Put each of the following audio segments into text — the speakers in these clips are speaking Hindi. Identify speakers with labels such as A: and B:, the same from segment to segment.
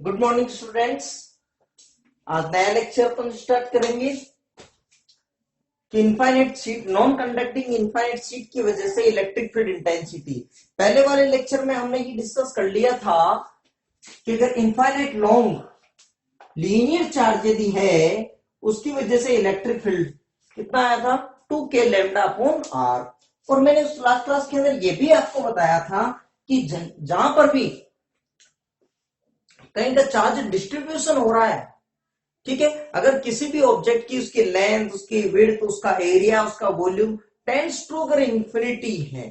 A: Good morning students. आज नया लेक्चर अपन स्टार्ट करेंगे कि infinite sheet, non conducting infinite sheet की वजह से इलेक्ट्रिक फील्ड इंटेंसिटी। पहले वाले लेक्चर में हमने ये डिस्कस कर लिया था कि अगर इनफाइनाइट लॉन्ग लीनियर चार्ज यदि है उसकी वजह से इलेक्ट्रिक फील्ड कितना आया था 2k लैम्डा अपॉन आर। और मैंने उस लास्ट क्लास के अंदर ये भी आपको बताया था कि जहां पर भी कहीं का चार्ज डिस्ट्रीब्यूशन हो रहा है, ठीक है, अगर किसी भी ऑब्जेक्ट की उसकी लेंथ, उसकी विड्थ, उसका एरिया, उसका वॉल्यूम टेंड्स टू अगर इंफिनिटी है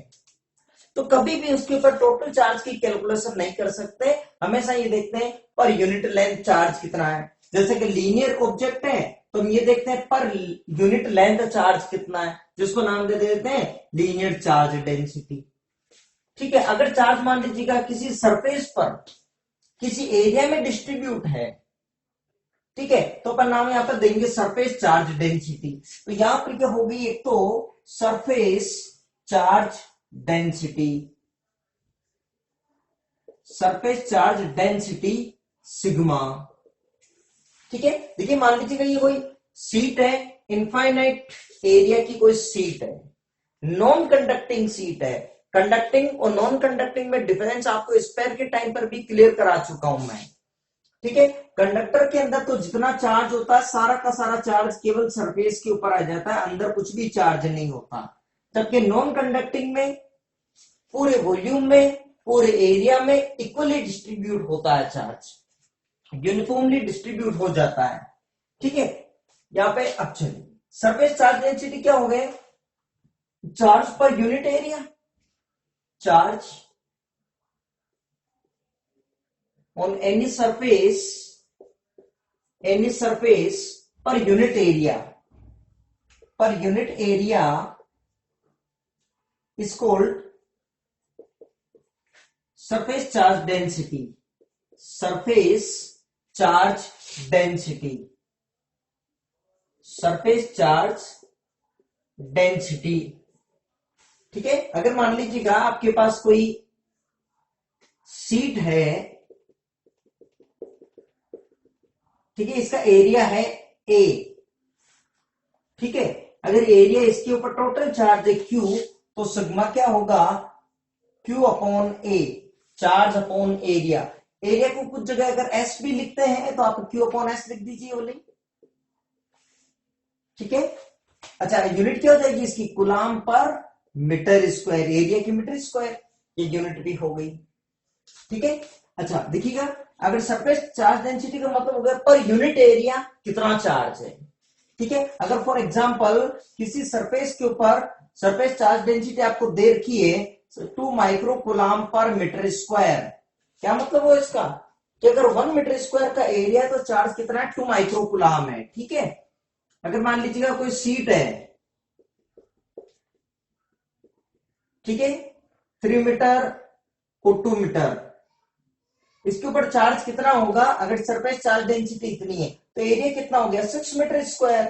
A: तो कभी भी उसके ऊपर टोटल चार्ज की कैलकुलेशन नहीं कर सकते। हमेशा ये देखते हैं पर यूनिट लेंथ चार्ज कितना है। जैसे कि लीनियर ऑब्जेक्ट है तो हम ये देखते हैं पर यूनिट लेंथ चार्ज कितना है, जिसको नाम दे देते हैं लीनियर चार्ज डेंसिटी। ठीक है, अगर चार्ज मान लीजिएगा किसी सरफेस पर किसी एरिया में डिस्ट्रीब्यूट है, ठीक है, तो अपन नाम यहां पर देंगे सरफेस चार्ज डेंसिटी। तो यहां पर क्या होगी, एक तो surface charge density, surface charge density sigma. ठीक है, देखिए मान लीजिएगा ये कोई सीट है, इनफाइनाइट एरिया की कोई सीट है, नॉन कंडक्टिंग सीट है। कंडक्टिंग और नॉन कंडक्टिंग में डिफरेंस आपको स्पेयर के टाइम पर भी क्लियर करा चुका हूं मैं। ठीक है, कंडक्टर के अंदर तो जितना चार्ज होता है सारा का सारा चार्ज केवल सरफेस के ऊपर आ जाता है, अंदर कुछ भी चार्ज नहीं होता। जबकि नॉन कंडक्टिंग में पूरे वॉल्यूम में, पूरे एरिया में इक्वली डिस्ट्रीब्यूट होता है, चार्ज यूनिफॉर्मली डिस्ट्रीब्यूट हो जाता है। ठीक है, यहां पे अब चलिए सरफेस चार्ज डेंसिटी क्या हो गए, charge per unit area, charge on any surface per unit area is called surface charge density, surface charge density, surface charge density। ठीक है, अगर मान लीजिएगा आपके पास कोई सीट है, ठीक है, इसका एरिया है ए, ठीक है, अगर एरिया इसके ऊपर टोटल चार्ज है क्यू तो सिग्मा क्या होगा, क्यू अपॉन ए, चार्ज अपॉन एरिया। एरिया को कुछ जगह अगर एस भी लिखते हैं तो आप क्यू अपॉन एस लिख दीजिए बोले। ठीक है, अच्छा यूनिट क्या हो जाएगी इसकी, coulomb per metre square, area की मीटर स्क्वायर, ये यूनिट भी हो गई। ठीक है, अच्छा देखिएगा अगर सरफेस चार्ज डेंसिटी का मतलब हो गया पर यूनिट एरिया कितना चार्ज है। ठीक है, अगर फॉर एग्जांपल किसी सरफेस के ऊपर सरफेस चार्ज डेंसिटी आपको दे रखी है 2 micro coulomb per metre square, क्या मतलब हो इसका कि अगर 1 मीटर स्क्वायर का एरिया तो चार्ज कितना है 2 माइक्रो कूलाम है। ठीक है, अगर मान लीजिएगा कोई सीट है, ठीक है, 3 मीटर और 2 मीटर, इसके ऊपर चार्ज कितना होगा, अगर सरफेस चार्ज डेंसिटी इतनी है तो एरिया कितना हो गया 6 मीटर स्क्वायर,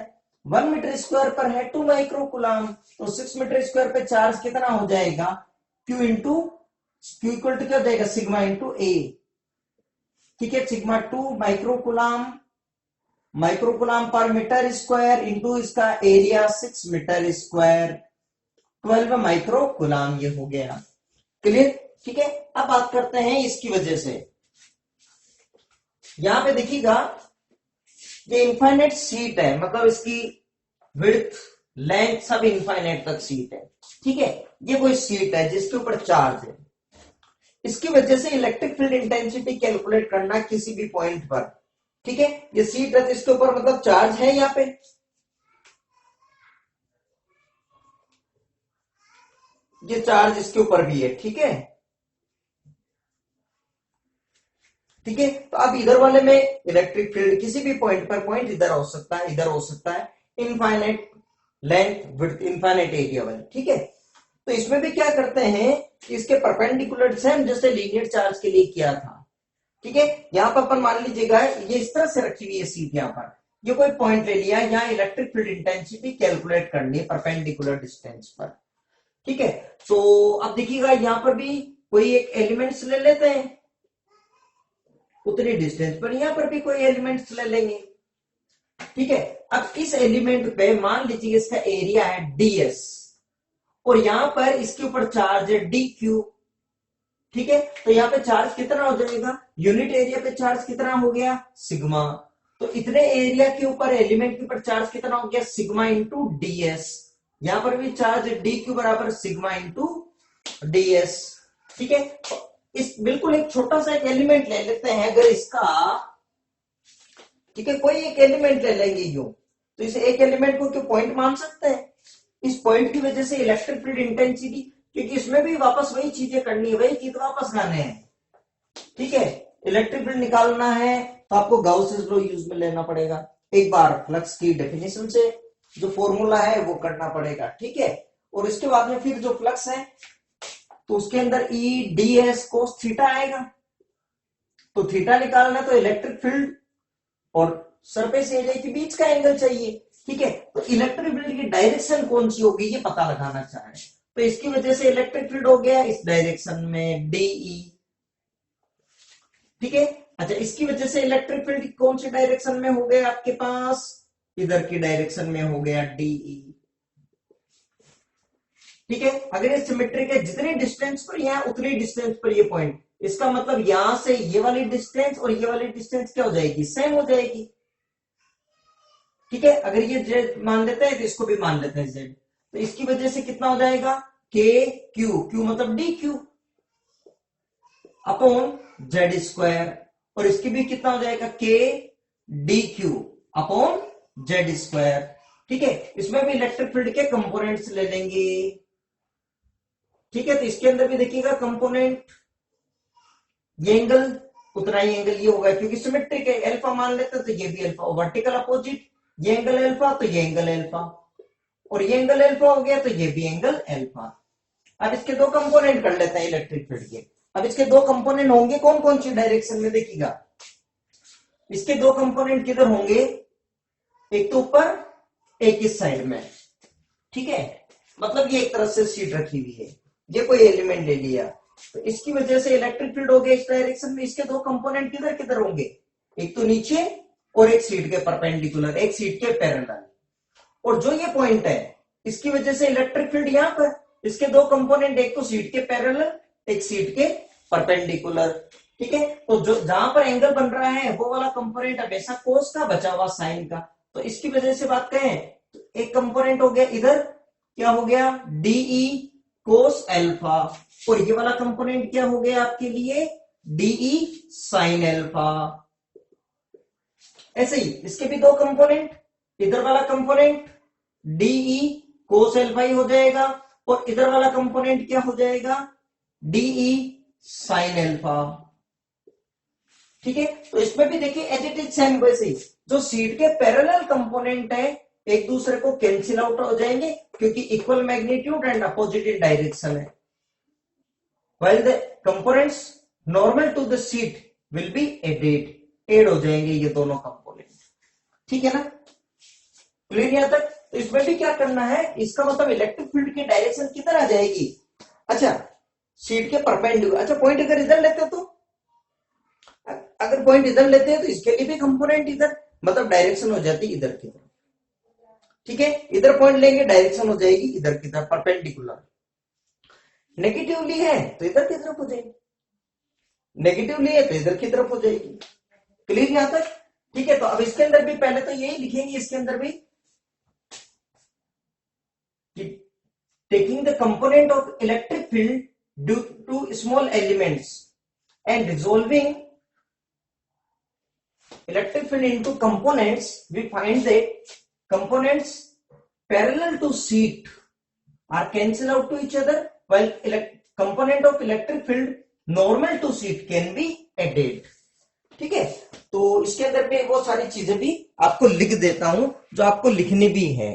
A: 1 मीटर स्क्वायर पर है 2 माइक्रो कूलाम, तो 6 मीटर स्क्वायर पे चार्ज कितना हो जाएगा, Q into Q equal to क्या हो जाएगा सिग्मा इंटू ए। ठीक है, sigma 2 micro coulomb per metre square into इसका area 6 metre square, 12 micro coulomb, ये हो गया क्लियर। ठीक है, अब बात करते हैं इसकी वजह से, यहां पे देखिएगा ये इनफाइनाइट सीट है, मतलब इसकी विड्थ लेंथ सब इनफाइनाइट तक सीट है। ठीक है, ये कोई सीट है जिसके ऊपर चार्ज है, इसकी वजह से इलेक्ट्रिक फील्ड इंटेंसिटी कैलकुलेट करना किसी भी पॉइंट पर। ठीक है, ये सीट है जिसके ऊपर मतलब चार्ज है, यहां पे ये चार्ज इसके ऊपर भी है। ठीक है, ठीक है, तो अब इधर वाले में इलेक्ट्रिक फील्ड किसी भी पॉइंट पर, पॉइंट इधर हो सकता है, इधर हो सकता है, infinite length width infinite area वाले। ठीक है, तो इसमें भी क्या करते हैं, इसके परपेंडिकुलर सेम जैसे लीनियर चार्ज के लिए किया था। ठीक है, यहां पर अपन मान लीजिएगा ये इस तरह से रखी हुई है सीट, यहां पर ये कोई पॉइंट ले लिया, यहां इलेक्ट्रिक फील्ड इंटेंसिटी कैलकुलेट करनी है परपेंडिकुलर डिस्टेंस पर। ठीक है, तो अब देखिएगा यहां पर भी कोई एक एलिमेंट्स ले लेते हैं, उतनी डिस्टेंस पर यहां पर भी कोई एलिमेंट्स ले लेंगे। ठीक है, अब इस एलिमेंट पे मान लीजिए इसका एरिया है ds और यहां पर इसके ऊपर चार्ज है dq। ठीक है, तो यहाँ पे चार्ज कितना हो जाएगा, यूनिट एरिया पे चार्ज कितना हो गया सिग्मा। तो इतने एरिया के ऊपर एलिमेंट के ऊपर चार्ज कितना हो गया सिग्मा इंटू ds। यहां पर भी चार्ज dq बराबर सिग्मा इंटू ds। ठीक है, इस बिल्कुल एक छोटा सा एक एलिमेंट ले लेते हैं, अगर इसका, ठीक है, कोई एक एलिमेंट ले लेंगे यूं, तो इस एक एलिमेंट को क्यों पॉइंट मान सकते हैं। इस पॉइंट की वजह से इलेक्ट्रिक फील्ड इंटेंसिटी, क्योंकि इसमें भी वापस वही चीजें करनी है, वही चीज वापस लाने हैं। ठीक है, इलेक्ट्रिक फील्ड निकालना है तो आपको गाउसेस लॉ यूज में लेना पड़ेगा, एक बार फ्लक्स की डेफिनेशन से जो फॉर्मूला है वो करना पड़ेगा। ठीक है, और इसके बाद में फिर जो फ्लक्स है तो उसके अंदर E D S cos theta आएगा, तो थीटा निकालना तो इलेक्ट्रिक फील्ड और सरफेस एरिया के बीच का एंगल चाहिए। ठीक है, तो इलेक्ट्रिक फील्ड की डायरेक्शन कौन सी होगी ये पता लगाना चाह रहे हैं, तो इसकी वजह से इलेक्ट्रिक फील्ड हो गया इस डायरेक्शन में डीई। ठीक है, अच्छा, इसकी वजह से इलेक्ट्रिक फील्ड कौन सी डायरेक्शन में हो गया आपके पास, इधर की डायरेक्शन में हो गया डीई। ठीक है, अगर ये सिमेट्रिक है, जितनी डिस्टेंस पर यहां उतनी डिस्टेंस पर ये पॉइंट, इसका मतलब यहां से ये वाली डिस्टेंस और ये वाली डिस्टेंस क्या हो जाएगी, सेम हो जाएगी। ठीक है, अगर ये जेड मान लेते हैं तो इसको भी मान लेते हैं जेड, तो इसकी वजह से कितना हो जाएगा के क्यू, क्यू मतलब D Q upon Z square, और इसकी भी कितना हो जाएगा के D Q upon Z square. ठीक है, इसमें भी इलेक्ट्रिक फील्ड के कंपोनेंट्स ले लेंगे। ठीक है, तो इसके अंदर भी देखिएगा कंपोनेंट, ये एंगल उतना ही एंगल ये होगा क्योंकि सिमेट्रिक है, अल्फा मान लेते हैं तो ये भी अल्फा, वर्टिकल अपोजिट, ये एंगल अल्फा तो ये एंगल अल्फा, और ये एंगल अल्फा हो गया तो ये भी एंगल अल्फा। अब इसके दो कंपोनेंट कर लेते हैं इलेक्ट्रिक फील्ड के। अब इसके दो कंपोनेंट होंगे कौन कौन सी डायरेक्शन में, देखिएगा इसके दो कंपोनेंट किधर होंगे, एक तो ऊपर एक इस साइड में। ठीक है, मतलब ये एक तरफ से सीट रखी हुई है, ये कोई एलिमेंट ले लिया, तो इसकी वजह से इलेक्ट्रिक फील्ड हो गया इस डायरेक्शन में। इसके दो कंपोनेंट किधर किधर होंगे, एक तो नीचे और एक सीट के परपेंडिकुलर, एक सीट के पैरेलल। और जो ये पॉइंट है इसकी वजह से इलेक्ट्रिक फील्ड यहां पर, इसके दो कंपोनेंट, एक तो सीट के पैरेलल एक सीट के परपेंडिकुलर। ठीक है, तो जो जहां पर एंगल बन रहा है वो वाला कंपोनेंट हमेशा कोस का बचा हुआ साइन का, तो इसकी वजह से बात करें तो एक कंपोनेंट हो गया इधर, क्या हो गया डीई कोस अल्फा, और ये वाला कंपोनेंट क्या हो गया आपके लिए डीई साइन अल्फा। ऐसे ही इसके भी दो कंपोनेंट, इधर वाला कंपोनेंट डीई कोस अल्फा ही हो जाएगा, और इधर वाला कंपोनेंट क्या हो जाएगा डीई साइन अल्फा। ठीक है, तो इसमें भी देखिए एज इट इज सेम, वैसे ही जो सीट के पैरेलल कंपोनेंट है एक दूसरे को कैंसिल आउट हो जाएंगे क्योंकि equal magnitude and opposite in direction है, while the components normal to the sheet will be added, add हो जाएंगे ये दोनों कंपोनेंट। ठीक है ना, क्लियर यहां तक। तो इसमें भी क्या करना है, इसका मतलब इलेक्ट्रिक फील्ड की डायरेक्शन किधर आ जाएगी, अच्छा शीट के परपेंडिकुलर। अच्छा, पॉइंट अगर इधर लेते हो तो, अगर पॉइंट इधर लेते हैं तो इसके लिए भी कंपोनेंट इधर, मतलब डायरेक्शन हो जाती है इधर की तरफ। ठीक है, इधर पॉइंट लेंगे डायरेक्शन हो जाएगी इधर की तरफ परपेंडिकुलर। नेगेटिवली है तो इधर की तरफ हो जाएगी, नेगेटिवली है तो इधर की तरफ हो जाएगी। क्लियर यहां तक। ठीक है, तो अब इसके अंदर भी पहले तो यही लिखेंगे, इसके अंदर भी taking the component of electric field due to small elements and resolving electric field into components, we find that components parallel to sheet are cancel out to each other, while component of electric field normal to sheet can be added. ठीक है, तो इसके अंदर भी वो सारी चीजें भी आपको लिख देता हूं जो आपको लिखनी भी है।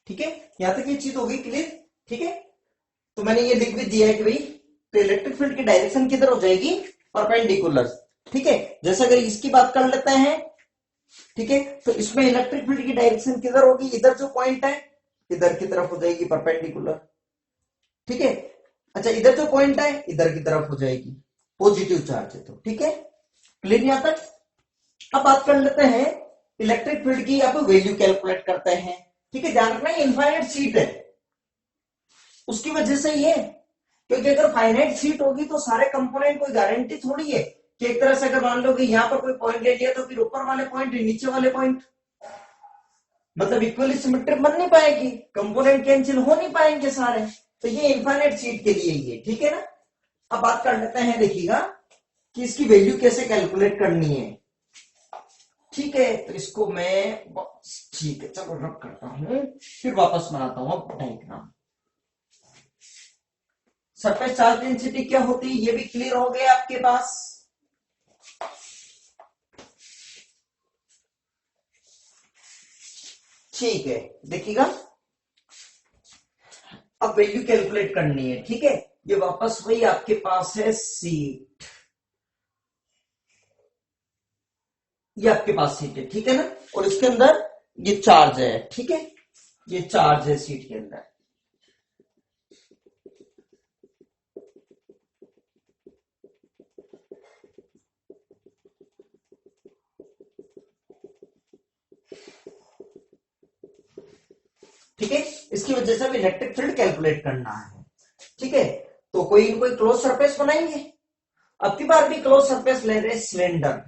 A: ठीक है, यहां तक ये चीज होगी क्लियर। ठीक है, तो मैंने ये लिख भी दिया है कि भाई तो इलेक्ट्रिक फील्ड की डायरेक्शन किधर हो जाएगी परपेंडिकुलर। ठीक है, जैसे अगर इसकी बात कर लेते हैं, ठीक है, तो इसमें इलेक्ट्रिक फील्ड की डायरेक्शन किधर होगी, इधर जो पॉइंट है इधर की तरफ हो जाएगी परपेंडिकुलर। ठीक है, अच्छा, इधर जो पॉइंट है इधर की तरफ हो जाएगी, पॉजिटिव चार्ज है तो, ठीक है, क्लियर यहां तक। अब बात कर लेते हैं इलेक्ट्रिक फील्ड की, अब वैल्यू कैलकुलेट करते हैं। ठीक है, ध्यान रखना ये इनफाइनाइट सीट है, उसकी वजह से ये, क्योंकि अगर फाइनाइट सीट होगी तो सारे कंपोनेंट कोई गारंटी थोड़ी है कि एक तरह से अगर मान लो कि यहां पर कोई पॉइंट ले लिया तो फिर ऊपर वाले पॉइंट नीचे वाले पॉइंट मतलब इक्वली सिमेट्रिक बन नहीं पाएगी, कंपोनेंट कैंसिल हो नहीं पाएंगे सारे, तो ये इनफाइनाइट सीट के लिए ये, ठीक है ना। अब बात कर लेते हैं, देखिएगा कि इसकी वैल्यू कैसे कैलकुलेट करनी है। ठीक है, तो इसको मैं, ठीक है चलो रब करता हूं, फिर वापस बनाता हूं अब डायग्राम। सरफेस चार्ज डेंसिटी क्या होती है ये भी क्लियर हो गया आपके पास। ठीक है, देखिएगा अब वैल्यू कैलकुलेट करनी है। ठीक है, ये वापस वही आपके पास है सीट, ये आपके पास सीट है, ठीक है ना, और इसके अंदर ये चार्ज है, ठीक है, ये चार्ज है सीट के अंदर। ठीक है, इसकी वजह से अब इलेक्ट्रिक फील्ड कैलकुलेट करना है। ठीक है, तो कोई न कोई क्लोज सरफेस बनाएंगे, अब की बार भी क्लोज सरफेस ले रहे हैं सिलेंडर।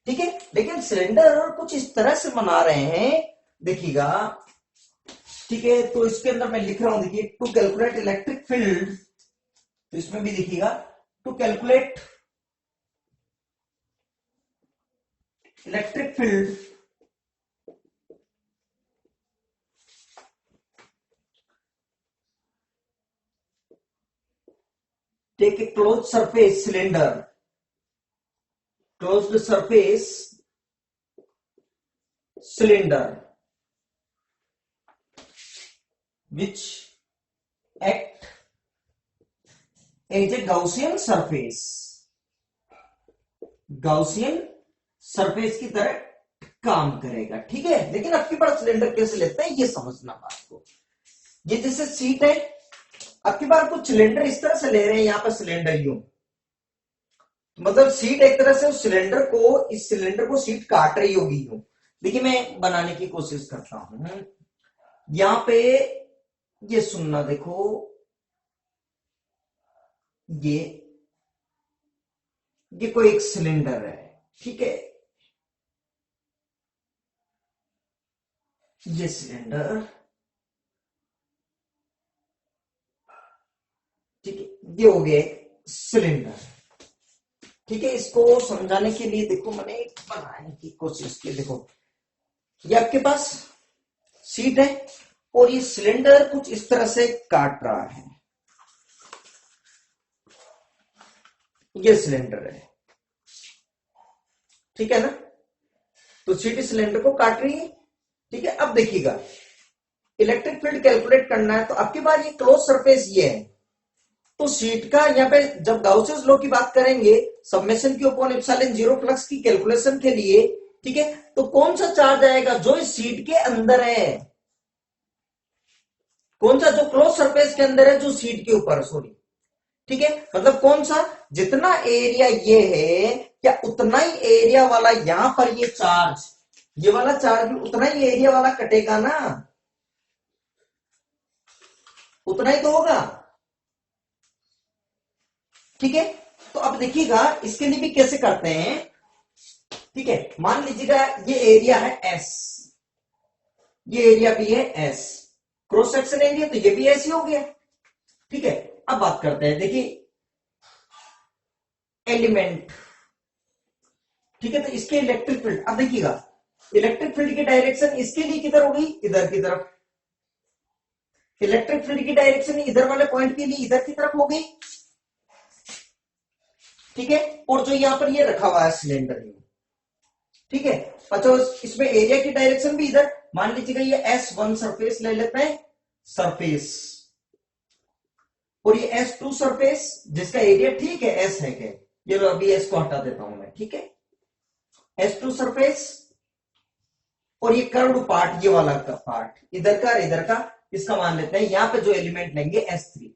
A: ठीक है, लेकिन सिलेंडर कुछ इस तरह से बना रहे हैं, देखिएगा। ठीक है, तो इसके अंदर मैं लिख रहा हूं, देखिए, टू कैलकुलेट इलेक्ट्रिक फील्ड, तो इसमें भी देखिएगा to calculate electric field take a close surface cylinder, closed surface cylinder which act as a Gaussian surface, Gaussian surface की तरह काम करेगा। ठीक है, लेकिन आपके पास सिलेंडर कैसे लेते हैं ये समझना बात को। ये जैसे सीट है, आपकी बार कुछ सिलेंडर इस तरह से ले रहे हैं, यहां पर सिलेंडर यूं, मतलब सीट एक तरह से उस सिलेंडर को, इस सिलेंडर को सीट काट रही होगी यूं। देखिए मैं बनाने की कोशिश करता हूं, यहां पे ये सुनना, देखो ये कोई एक सिलेंडर है, ठीक है, ये सिलेंडर, ठीक है, ये हो गया सिलेंडर। ठीक है, इसको समझाने के लिए देखो मैंने बनाने की कोशिश की, देखो ये आपके पास सीट है और ये सिलेंडर कुछ इस तरह से काट रहा है, ये सिलेंडर है, ठीक है ना, तो सीट इस सिलेंडर को काट रही है। ठीक है, अब देखिएगा इलेक्ट्रिक फील्ड कैलकुलेट करना है, तो आपके पास ये क्लोज सरफेस ये है, तो सीट का यहाँ पे जब गाउसेस लॉ की बात करेंगे, सब्मेशन की अपॉन एप्सिलॉन जीरो फ्लक्स की कैलकुलेशन के लिए, ठीक है, तो कौन सा चार्ज आएगा जो इस सीट के अंदर है, कौन सा जो क्लोज सरफेस के अंदर है, जो सीट के ऊपर, सॉरी, ठीक है, मतलब कौन सा, जितना एरिया ये है क्या उतना ही एरिया वाला यहां पर ये चार्ज, ये वाला चार्ज भी उतना ही एरिया वाला कटेगा ना, उतना ही तो होगा। ठीक है, तो अब देखिएगा इसके लिए भी कैसे करते हैं। ठीक है, मान लीजिएगा ये एरिया है एस, ये एरिया भी है एस, क्रॉस सेक्शन एरिया, तो ये भी ऐसे हो गया। ठीक है, अब बात करते हैं, देखिए एलिमेंट, ठीक है, तो इसके इलेक्ट्रिक फील्ड, अब देखिएगा इलेक्ट्रिक फील्ड की डायरेक्शन इसके लिए किधर हो गई, इधर की तरफ, इलेक्ट्रिक फील्ड की डायरेक्शन इधर वाले पॉइंट के लिए इधर की तरफ हो गई। ठीक है, और जो यहां पर ये रखा हुआ है सिलेंडर, ठीक है, अच्छा इसमें एरिया की डायरेक्शन भी इधर, मान लीजिएगा ये S1 सरफेस ले लेते हैं, सरफेस, और ये S2 सरफेस जिसका एरिया ठीक है S है क्या, ये लो अभी S को हटा देता हूं मैं, ठीक है, S2 सरफेस, और ये कर्व्ड पार्ट, ये वाला का पार्ट इधर का इधर का, इसका मान लेते हैं, यहां पे जो एलिमेंट लेंगे S3,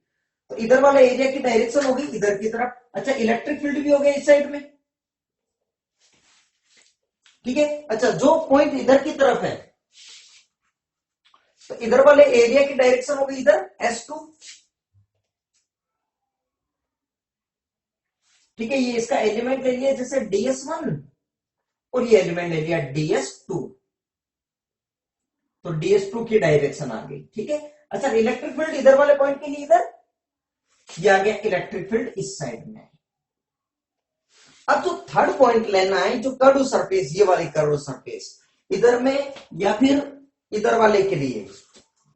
A: तो इधर वाला एरिया की डायरेक्शन होगी इधर की तरफ। अच्छा, इलेक्ट्रिक फील्ड भी हो गया इस साइड में, ठीक है। अच्छा, जो पॉइंट इधर की तरफ है तो इधर वाले एरिया की डायरेक्शन होगी इधर S2, ठीक है। ये इसका एलिमेंट ले लिया जैसे DS1 और ये एलिमेंट ले लिया DS2, तो DS2 की डायरेक्शन आ गई, ठीक है। अच्छा, इलेक्ट्रिक फील्ड इधर वाले पॉइंट के लिए इधर, ये आ गया इलेक्ट्रिक फील्ड इस साइड में। अब जो थर्ड पॉइंट लेना है, जो कर्व सरफेस, ये वाली कर्व सरफेस इधर में या फिर इधर वाले के लिए,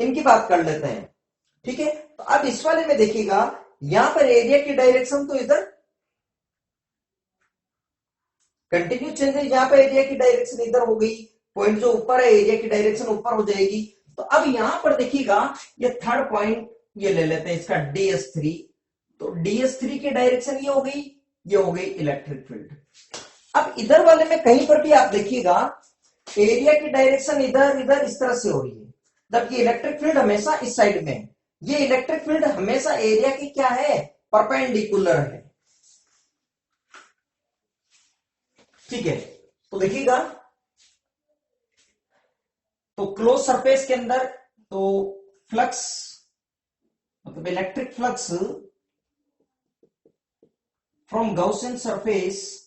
A: इनकी बात कर लेते हैं, ठीक है। तो अब इस वाले में देखिएगा, यहां पर एरिया की डायरेक्शन तो इधर कंटिन्यू चेंज है, यहां पर एरिया की डायरेक्शन इधर हो गई, पॉइंट जो ऊपर है एरिया की डायरेक्शन ऊपर हो जाएगी। तो अब यहां पर देखिएगा, ये थर्ड पॉइंट ये ले लेते हैं इसका DS3, तो DS3 की डायरेक्शन ये हो गई, ये हो गई इलेक्ट्रिक फील्ड। अब इधर वाले में कहीं पर भी आप देखिएगा, एरिया की डायरेक्शन इधर इधर इस तरह से हो रही है, जबकि इलेक्ट्रिक फील्ड हमेशा इस साइड में है। ये इलेक्ट्रिक फील्ड हमेशा एरिया की क्या है, परपेंडिकुलर है, ठीक है। तो देखिएगा, तो क्लोज सरफेस के अंदर तो फ्लक्स मतलब electric flux from Gaussian surface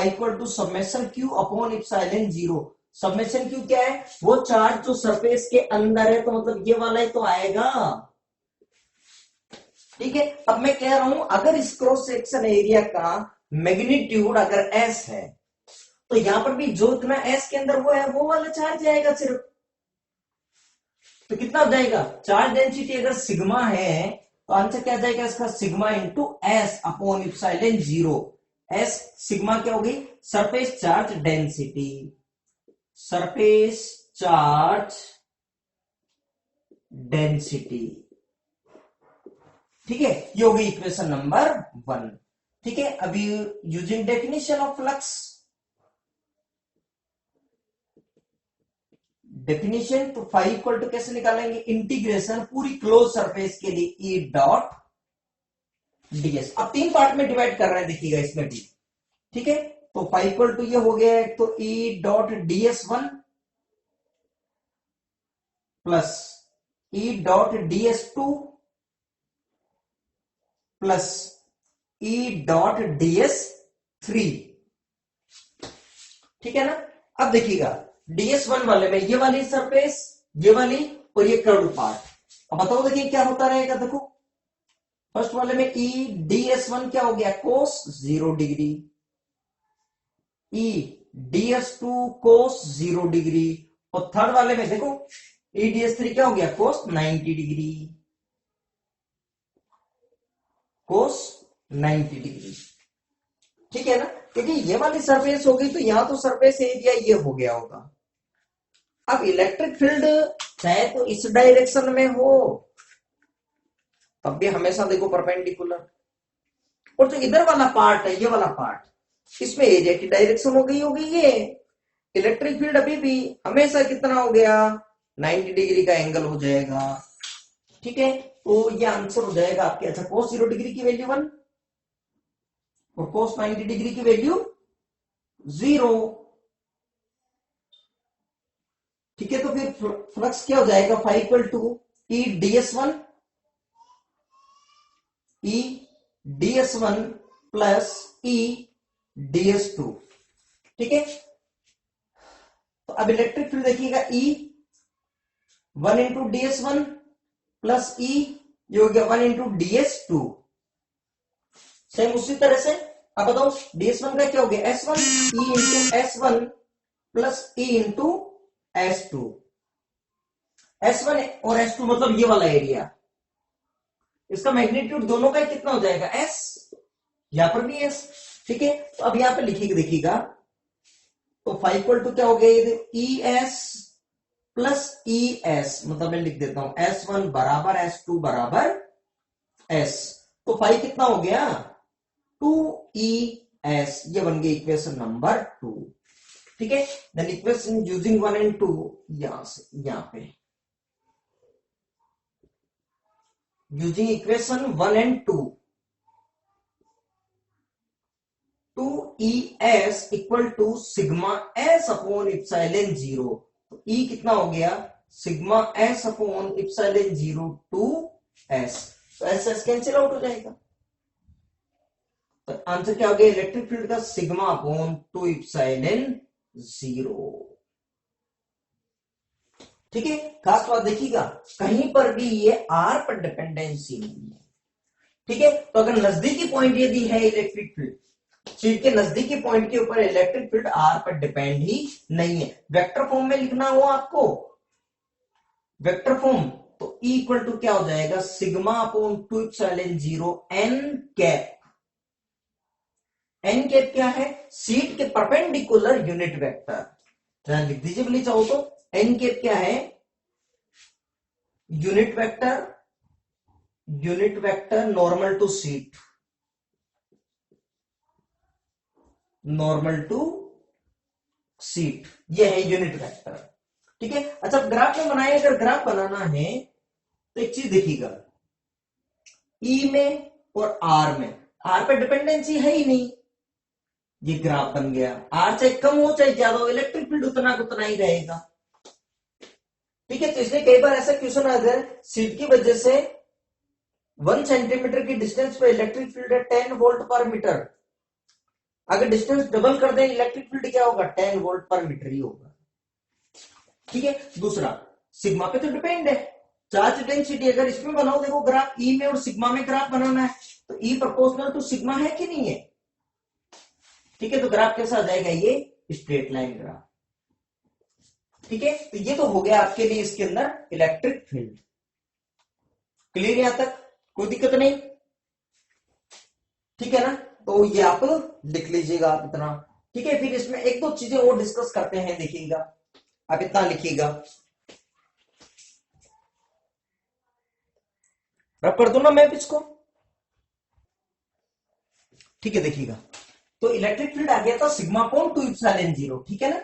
A: equal to summation Q upon epsilon 0। Summation Q क्या है, वो चार्ज जो सरफेस के अंदर है, तो मतलब ये वाला ही तो आएगा, ठीक है। अब मैं कह रहा हूं, अगर इस क्रॉस सेक्शन एरिया का मैग्नीट्यूड अगर S है, तो यहां पर भी जो इतना S के अंदर वो है, वो वाला चार्ज आएगा सिर्फ। तो कितना हो जाएगा, चार्ज डेंसिटी अगर सिग्मा है, तो आंसर क्या जाएगा इसका, sigma into S upon epsilon 0। S sigma क्या होगी, surface charge density, surface charge density, ठीक है। ये होगी इक्वेशन नंबर 1, ठीक है। अभी using definition of flux, definition तो फाइव इक्वल टू कैसे निकालेंगे, इंटीग्रेशन पूरी क्लोज सरफेस के लिए E डॉट ds। अब 3 पार्ट में डिवाइड कर रहे हैं, देखिएगा इसमें भी, ठीक है। तो फाइव इक्वल टू ये हो गया, तो E dot DS1 plus E dot DS2 plus E dot DS3, ठीक है ना। अब देखिएगा, DS1 वाले में ये वाली सरफेस, ये वाली और ये कर्व पार्ट। अब बताओ, देखिए क्या होता रहेगा, देखो फर्स्ट वाले में E DS1 क्या हो गया, कोस 0 डिग्री, E DS2 कोस 0 डिग्री, और थर्ड वाले में देखो E DS3 क्या हो गया, कोस 90 डिग्री, कोस 90 डिग्री, ठीक है ना। क्योंकि ये वाली सरफेस होगी, तो यहां तो सरफेस एरिया ये हो गया होगा। अब इलेक्ट्रिक फील्ड चाहे तो इस डायरेक्शन में हो, तब भी हमेशा देखो परपेंडिकुलर, और जो इधर वाला पार्ट है, ये वाला पार्ट, इसमें एरिया की डायरेक्शन हो गई होगी ये। इलेक्ट्रिक फील्ड अभी भी हमेशा कितना हो गया, 90 डिग्री का एंगल हो जाएगा, ठीक है। तो ये आंसर हो जाएगा आपके, अच्छा कोस 0 डिग्री की वैल्यू 1 और कोस 90 डिग्री की वैल्यू 0, ठीक है। तो फिर फ्लक्स क्या हो जाएगा, 5 equal to E DS1 plus E DS2, ठीक है। तो अब इलेक्ट्रिक फील्ड देखिएगा, E1 into DS1 plus E, ये हो गया 1 इंटू DS2। सेम उसी तरह से अब बताओ, DS1 का क्या हो गया, S1, E into S1 plus E into S2। S1 और S2 मतलब ये वाला एरिया, इसका मैग्नीट्यूड दोनों का कितना हो जाएगा, S, यहां पर भी S, ठीक है। तो अब यहां पर लिखिएगा, देखिएगा, तो 5 इक्वल टू क्या हो गया, ES प्लस ES, मतलब मैं लिख देता हूं S1 बराबर S2 बराबर S। तो 5 कितना हो गया, 2ES, ये बन गई इक्वेशन नंबर 2, ठीक है, देन इक्वेशन यूजिंग 1 and 2 यहां से यहां पे using equation 1 and 2 2ES equal to sigma S upon epsilon 0। तो E कितना हो गया, sigma S upon epsilon 0 two S, तो एस एस कैंसिल आउट हो जाएगा। तो आंसर क्या हो गया, इलेक्ट्रिक फील्ड का सिग्मा अपॉन 2 इप्सिलॉन 0। ठीक है, खास बात देखिएगा, कहीं पर भी ये आर पर डिपेंडेंसी नहीं है। ठीक है, तो अगर नजदीकी पॉइंट यदि है इलेक्ट्रिक फील्ड, शीट के नजदीकी पॉइंट के ऊपर इलेक्ट्रिक फील्ड आर पर डिपेंड ही नहीं है। वेक्टर फॉर्म में लिखना हो आपको, वेक्टर फॉर्म, तो E इक्वल टू क्या हो जाएगा, sigma upon 2 epsilon 0 N cap. N cap क्या है, शीट के परपेंडिकुलर यूनिट वेक्टर, लिख दीजिए बोले चाहो तो। एन कैप क्या है, unit vector normal to sheet, normal to sheet, ये है यूनिट वेक्टर। ठीक है, अच्छा ग्राफ में बनाए, अगर ग्राफ बनाना है तो एक चीज देखिएगा, ई में और आर में, आर पे डिपेंडेंसी है ही नहीं, ये ग्राफ बन गया। आर चाहे कम हो चाहे ज्यादा हो, इलेक्ट्रिक फील्ड उतना उतना ही रहेगा। ठीक है, तो इसलिए कई बार ऐसा क्वेश्चन आ जाए, शीट की वजह से 1 सेंटीमीटर की डिस्टेंस पे इलेक्ट्रिक फील्ड है 10 वोल्ट पर मीटर, अगर डिस्टेंस डबल कर दें इलेक्ट्रिक फील्ड क्या होगा, 10 वोल्ट पर मीटर ही होगा। ठीक है, दूसरा सिग्मा पे तो डिपेंड है, चार्ज डेंसिटी, अगर इसमें बनाओ देखो ग्राफ, ई में और सिग्मा में ग्राफ बनाना है, तो ई प्रोपोर्शनल टू सिग्मा है कि नहीं है। ठीक है, तो ग्राफ कैसा आ जाएगा, ये स्ट्रेट लाइन ग्राफ। ठीक है, तो ये तो हो गया आपके लिए इसके अंदर इलेक्ट्रिक फील्ड। क्लियर यहां तक, कोई दिक्कत नहीं। ठीक है ना, तो ये आप लिख लीजिएगा आप इतना। ठीक है, फिर इसमें एक दो चीजें और डिस्कस करते हैं, देखिएगा आप इतना लिखिएगा, रब कर दू ना मैं इसको। ठीक है, देखिएगा, तो इलेक्ट्रिक फील्ड आ गया था सिग्मा अपॉन 2 इप्सिलॉन 0। ठीक है ना,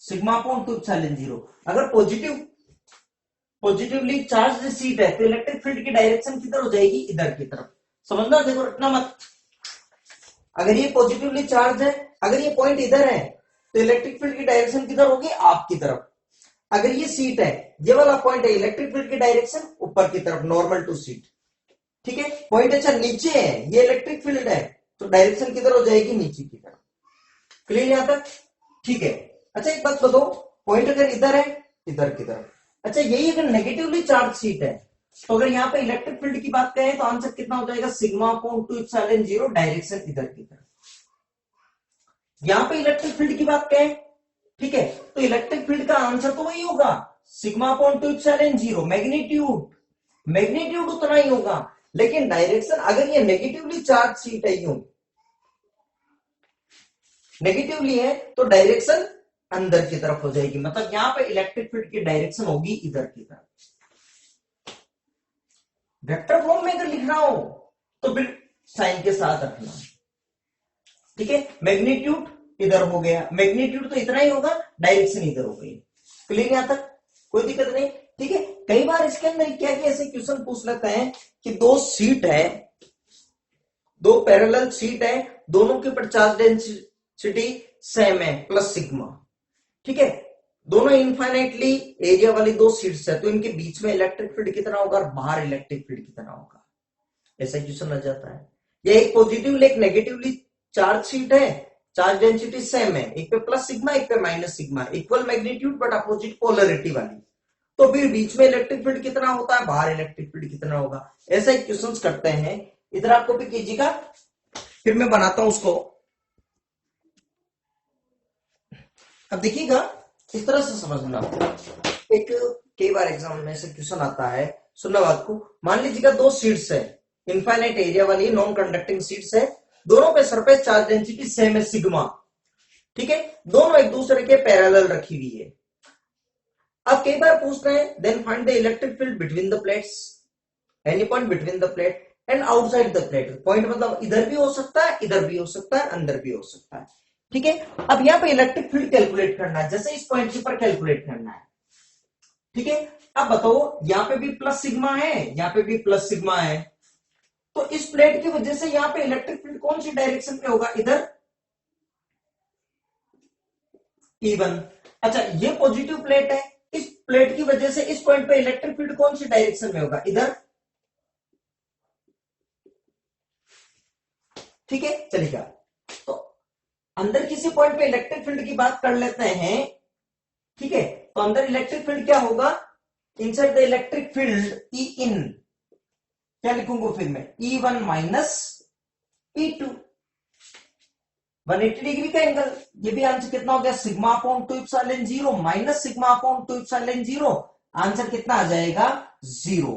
A: सिग्मा अपॉन 2 इप्सिलॉन 0। अगर पॉजिटिवली चार्ज शीट है तो इलेक्ट्रिक फील्ड की डायरेक्शन किधर हो जाएगी, इधर की तरफ। समझना, देखो रटना मत। अगर ये पॉजिटिवली चार्ज है, अगर ये पॉइंट इधर है तो इलेक्ट्रिक फील्ड की डायरेक्शन किधर होगी, आपकी तरफ। अगर ये सीट है, ये वाला पॉइंट है, इलेक्ट्रिक फील्ड की डायरेक्शन ऊपर की तरफ, नॉर्मल टू सीट। ठीक है, पॉइंट अच्छा नीचे है, ये इलेक्ट्रिक फील्ड है, तो डायरेक्शन किधर हो जाएगी, नीचे की तरफ। क्लियर यहां तक। ठीक है, अच्छा एक बात बताओ, पॉइंट अगर इधर है, इधर की तरफ। अच्छा यही अगर नेगेटिवली चार्ज सीट है, तो अगर यहाँ पे इलेक्ट्रिक फील्ड की बात करें तो आंसर कितना हो जाएगा, सिग्मा अपॉन 2 इप्सिलॉन 0, डायरेक्शन इधर की तरफ। यहां पे इलेक्ट्रिक फील्ड की बात करें, ठीक है, तो इलेक्ट्रिक फील्ड का आंसर तो वही होगा, सिग्मा अपॉन 2 इप्सिलॉन 0। मैग्नीट्यूड उतना ही होगा, लेकिन डायरेक्शन, अगर ये नेगेटिवली चार्ज सीट है, यूं नेगेटिवली है, तो डायरेक्शन अंदर की तरफ हो जाएगी, मतलब यहां पे इलेक्ट्रिक फील्ड की डायरेक्शन होगी इधर की तरफ। वेक्टर फॉर्म में अगर लिखना हो तो फिर साइन के साथ रखना। ठीक है, मैग्नीट्यूड इधर हो गया, मैग्नीट्यूड तो इतना ही होगा, डायरेक्शन इधर हो गई। क्लियर यहां तक, कोई दिक्कत नहीं। ठीक है, कई बार इसके अंदर क्या क्या ऐसे क्वेश्चन पूछ लेते हैं कि दो सीट है, दो पैरेलल सीट है, दोनों के ऊपर चार्ज डेंसिटी सेम है प्लस सिग्मा। ठीक है, दोनों इनफाइनाइटली एरिया वाली दो सीट्स है, तो इनके बीच में इलेक्ट्रिक फील्ड कितना होगा और बाहर इलेक्ट्रिक फील्ड कितना होगा, ऐसा क्वेश्चन आ जाता है। ये एक पॉजिटिव एक नेगेटिवली चार्ज सीट है, चार्ज डेंसिटी सेम है, एक पे प्लस सिग्मा एक पे minus sigma, equal magnitude but opposite polarity वाली, तो फिर बीच में इलेक्ट्रिक फील्ड कितना होता है, बाहर इलेक्ट्रिक फील्ड कितना होगा, ऐसा ही क्वेश्चन करते हैं। इधर आप कॉपी कीजिएगा, फिर मैं बनाता हूं उसको। अब देखिएगा इस तरह से समझना, एक कई बार एग्जाम में से क्वेश्चन आता है, सुनना बात को, मान लीजिएगा दो सीट्स है, इनफाइनाइट एरिया वाली नॉन कंडक्टिंग सीट्स है, दोनों पे सरफेस चार्ज डेंसिटी सेम है सिग्मा। ठीक है, दोनों एक दूसरे के पैरेलल रखी हुई है। अब कई बार पूछ रहे हैं, then find the electric field between the plates, any point between the plate and outside the plate. Point मतलब इधर भी हो सकता है, इधर भी हो सकता है, अंदर भी हो सकता है। ठीक है, अब यहां पे इलेक्ट्रिक फील्ड कैलकुलेट करना है, जैसे इस पॉइंट के ऊपर कैलकुलेट करना है। ठीक है, अब बताओ यहां पे भी प्लस सिग्मा है, यहां पे भी प्लस सिग्मा है, तो इस प्लेट की वजह से यहां पे इलेक्ट्रिक फील्ड कौन सी डायरेक्शन में होगा, इधर E1। अच्छा, ये पॉजिटिव प्लेट है, इस प्लेट की वजह से इस पॉइंट पे इलेक्ट्रिक फील्ड कौन सी डायरेक्शन में होगा, इधर। ठीक है, चलेगा। तो अंदर किसी पॉइंट पे इलेक्ट्रिक फील्ड की बात कर लेते हैं। ठीक है, तो अंदर इलेक्ट्रिक फील्ड क्या होगा, inside the electric field E in, क्या लिखूंगा फिर मैं, E1 माइनस E2, 180 डिग्री का एंगल। ये भी आंसर कितना हो गया, sigma upon 2 epsilon 0 minus sigma upon 2 epsilon 0, answer कितना आ जाएगा, 0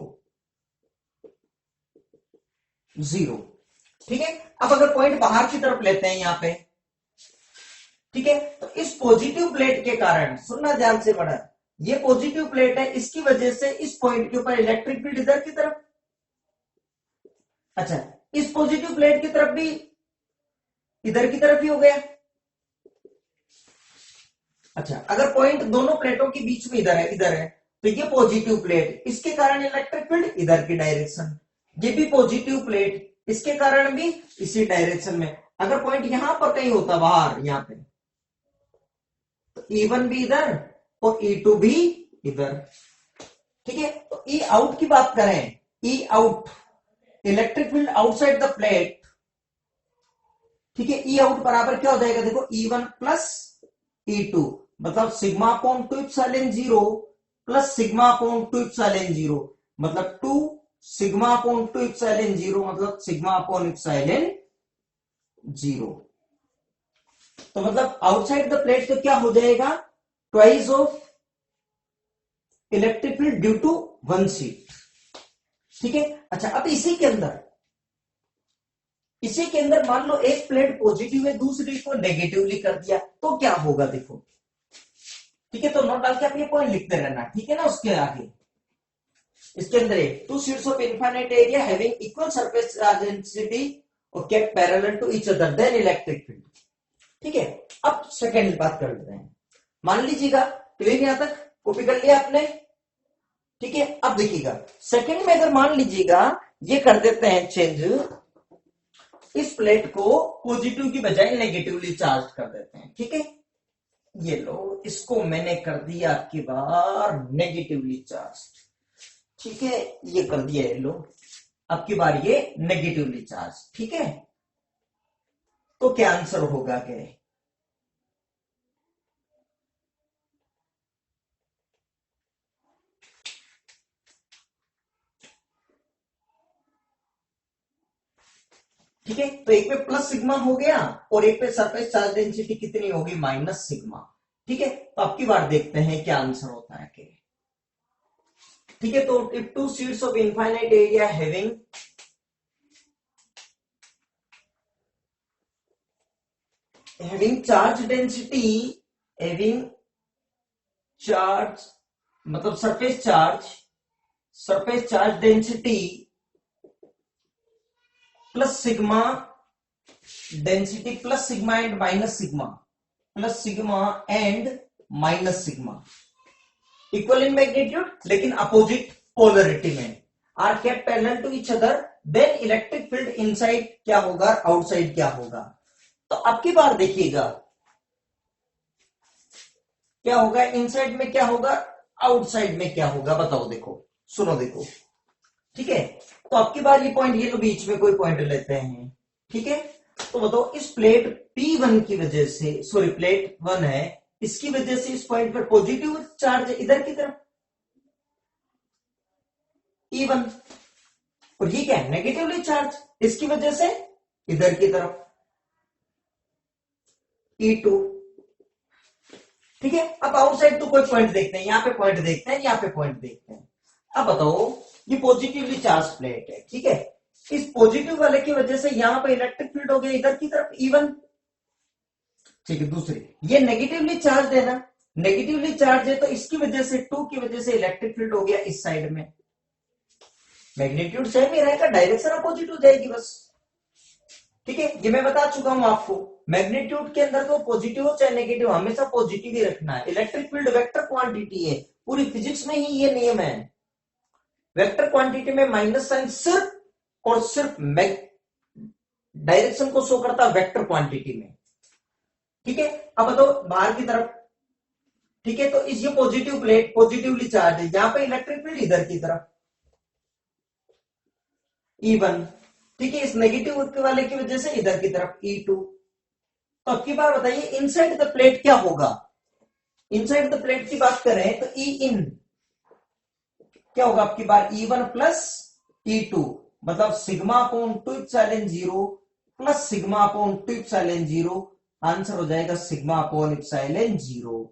A: 0। ठीक है, अब अगर पॉइंट बाहर की तरफ लेते हैं यहां पे, ठीक है, तो इस पॉजिटिव प्लेट के कारण, सुनना ध्यान से बड़ा, ये पॉजिटिव प्लेट है, इसकी वजह से इस पॉइंट के ऊपर इलेक्ट्रिक फील्ड इधर की तरफ। अच्छा, इस पॉजिटिव प्लेट की तरफ भी इधर की तरफ ही हो गया। अच्छा, अगर पॉइंट दोनों प्लेटों के बीच में इधर है तो ये पॉजिटिव प्लेट, इसके कारण इलेक्ट्रिक फील्ड इधर की डायरेक्शन, ये भी पॉजिटिव प्लेट, इसके कारण भी इसी डायरेक्शन में। अगर पॉइंट यहां पर कहीं होता बाहर, यहां पे, तो E1 भी इधर और E2 भी इधर। ठीक है, तो E आउट की बात करें, E out, electric field outside the plate. ठीक है, E आउट बराबर क्या हो जाएगा, देखो E1 प्लस E2, मतलब sigma upon 2 epsilon 0 plus sigma upon 2 epsilon 0, मतलब 2 सिग्मा अपॉन 2 एप्सिलॉन 0, मतलब सिग्मा अपॉन एप्सिलॉन 0। तो मतलब आउटसाइड द प्लेट तो क्या हो जाएगा, twice of electric field due to one sheet. ठीक है, अच्छा, अब इसी के अंदर मान लो एक प्लेट पॉजिटिव है, दूसरी को नेगेटिवली कर दिया, तो क्या होगा देखो। ठीक है, तो नोट डाल के आप ये पॉइंट लिखते रहना, ठीक है ना। उसके आगे इसके अंदर two sheets of infinite area having equal surface charge density और kept parallel to each other then electric field. ठीक है, अब सेकेंड बात कर लेते हैं। मान लीजिएगा, क्लियर यहां तक कॉपी कर लिया आपने। ठीक है, अब देखिएगा सेकेंड में, अगर मान लीजिएगा ये कर देते हैं चेंज, इस प्लेट को पॉजिटिव की बजाय नेगेटिवली चार्ज कर देते हैं। ठीक है, ये लो, इसको मैंने कर दिया आपकी बार नेगेटिवली चार्ज। ठीक है, ये कर दिया है, लो अब की बार ये नेगेटिवली चार्ज। ठीक है, तो क्या आंसर होगा, क्या, ठीक है, तो एक पे प्लस सिग्मा हो गया और एक पे सरफेस चार्ज डेंसिटी कितनी होगी, माइनस सिग्मा। ठीक है, तो अब की बार देखते हैं क्या आंसर होता है, क्या। ठीक है, तो if two sheets of infinite area having charge density, having charge मतलब surface charge density plus sigma density plus sigma and minus sigma, plus sigma and minus sigma, equal in magnitude लेकिन अपोजिट पोलरिटी में, are kept parallel to each other, then electric field inside क्या होगा, आउटसाइड क्या होगा। तो अब की बार देखिएगा क्या होगा, इनसाइड में क्या होगा, आउटसाइड में क्या होगा, बताओ, देखो, सुनो, देखो। ठीक है, तो अब की बार ये पॉइंट, ये तो बीच में कोई पॉइंट लेते हैं। ठीक है, तो बताओ इस प्लेट P1 की वजह से, सॉरी प्लेट 1 है, इसकी वजह से इस पॉइंट पर पॉजिटिव चार्ज इधर की तरफ E1, और ये क्या है, नेगेटिवली चार्ज, इसकी वजह से इधर की तरफ E2। ठीक है, अब आउटसाइड तो कोई पॉइंट देखते हैं, यहां पे पॉइंट देखते हैं, यहां पे पॉइंट देखते हैं। अब बताओ, ये पॉजिटिवली चार्ज प्लेट है। ठीक है, इस पॉजिटिव वाले की वजह से यहां पे इलेक्ट्रिक फील्ड हो गया इधर की तरफ E1। ठीक है, दूसरी ये नेगेटिवली चार्ज है ना, नेगेटिवली चार्ज है, तो इसकी वजह से 2 की वजह से इलेक्ट्रिक फील्ड हो गया इस साइड में, मैग्नीट्यूड सेम ही रहेगा, डायरेक्शन अपोजिट हो जाएगी बस। ठीक है, ये मैं बता चुका हूं आपको। मैग्नीट्यूड के अंदर तो पॉजिटिव हो चाहे नेगेटिव, हमेशा पॉजिटिव ही रखना है। इलेक्ट्रिक फील्ड वेक्टर क्वांटिटी है, पूरी फिजिक्स में ही ये नियम है। वेक्टर क्वांटिटी में माइनस साइन सिर्फ और सिर्फ डायरेक्शन को शो करता है वेक्टर क्वांटिटी में। ठीक है, अब तो बाहर की तरफ, ठीक है, तो इस ये पॉजिटिव प्लेट पॉजिटिवली चार्ज है, यहां पे इलेक्ट्रिक फील्ड इधर की तरफ E1, ठीक है, इस नेगेटिव वाले की वजह से इधर की तरफ E2। तो अब की बार बताइए इनसाइड द प्लेट क्या होगा। इनसाइड द प्लेट की बात करें तो E इन क्या होगा आपकी बार, E1 प्लस E2, मतलब sigma upon 2 epsilon 0 plus sigma upon 2 epsilon 0, answer हो जाएगा सिग्मा अपॉन इप्सिलॉन 0।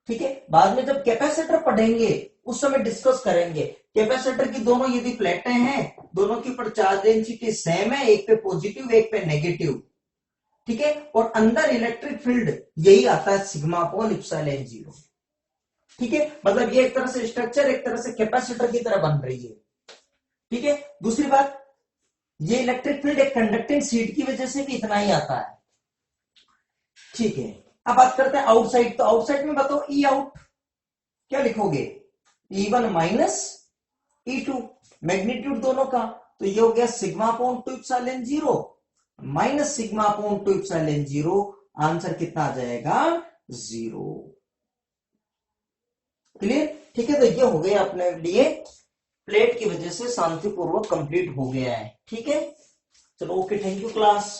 A: ठीक है, बाद में जब कैपेसिटर पढ़ेंगे उस समय डिस्कस करेंगे। कैपेसिटर की दोनों यदि प्लेटें हैं, दोनों के ऊपर चार्ज डेंसिटी सेम है, एक पे पॉजिटिव एक पे नेगेटिव, ठीक है, और अंदर इलेक्ट्रिक फील्ड यही आता है सिग्मा अपॉन इप्सिलॉन 0। ठीक है, मतलब ये एक तरह से स्ट्रक्चर एक तरह से कैपेसिटर की तरह बन रही है। ठीक है, दूसरी बात, ये इलेक्ट्रिक फील्ड एक कंडक्टिंग शीट की वजह से भी इतना ही आता है। ठीक है, अब बात करते हैं आउटसाइड। तो आउटसाइड में बताओ ई आउट क्या लिखोगे, E1 माइनस E2, मैग्नीट्यूड दोनों का, तो ये हो गया sigma upon 2 epsilon 0 minus sigma upon 2 epsilon 0, answer कितना आ जाएगा, 0। क्लियर, ठीक है, तो ये हो गया अपने लिए प्लेट की वजह से शांतिपूर्वक कंप्लीट हो गया है। ठीक है, चलो ओके, थैंक यू क्लास।